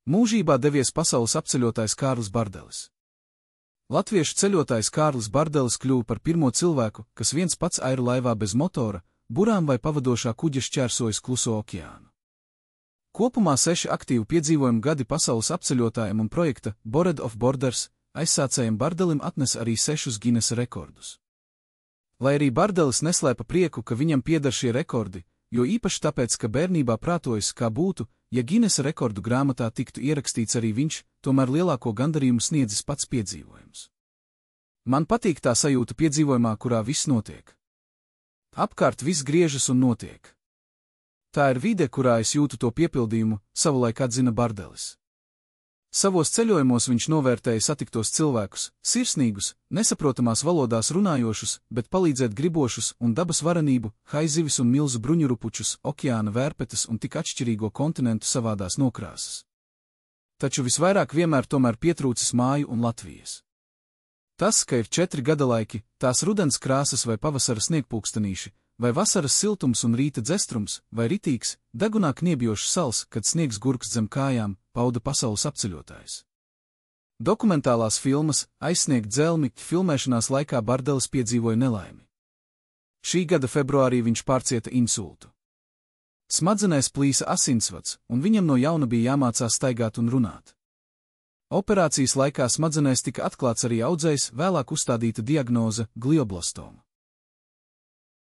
Mūžībā devies pasaules apceļotājs Kārlis Bardelis. Latviešu ceļotājs Kārlis Bardelis kļuva par pirmo cilvēku, kas viens pats aerolaivā bez motora, burām vai pavadošā kuģa šķērsojis Kluso okeānu. Kopumā 6 aktīvu piedzīvojumu gadi pasaules apceļotājiem un projekta Bored of Borders aizsācējiem Bardelim atnes arī 6 Ginesa rekordus. Lai arī Bardelis neslēpa prieku, ka viņam pieder šie rekordi, jo īpaši tāpēc, ka bērnībā prātojis, kā būtu, ja Ginesa rekordu grāmatā tiktu ierakstīts arī viņš, tomēr lielāko gandarījumu sniedzis pats piedzīvojums. Man patīk tā sajūta piedzīvojumā, kurā viss notiek. Apkārt viss griežas un notiek. Tā ir vide, kurā es jūtu to piepildījumu, savulaik atzina Bardelis. Savos ceļojumos viņš novērtēja satiktos cilvēkus, sirsnīgus, nesaprotamās valodās runājošus, bet palīdzēt gribošus un dabas varenību, haizivis un milzu bruņurupučus, okeāna vērpetes un tik atšķirīgo kontinentu savādās nokrāsas. Taču visvairāk vienmēr tomēr pietrūcis māju un Latvijas. Tas, ka ir 4 gadalaiki, tās rudens krāsas vai pavasara sniegpulkstenīši, vai vasaras siltums un rīta dzestrums, vai ritīgs, degunā kniebjošs sals, kad sniegs gurkst zem kājām, pauda pasaules apceļotājs. Dokumentālās filmas Aizsniegt dzelmi filmēšanās laikā Bardelis piedzīvoja nelaimi. Šī gada februārī viņš pārcieta insultu. Smadzenēs plīsa asinsvads, un viņam no jauna bija jāmācās staigāt un runāt. Operācijas laikā smadzenēs tika atklāts arī audzējs, vēlāk uzstādīta diagnoze glioblastoma.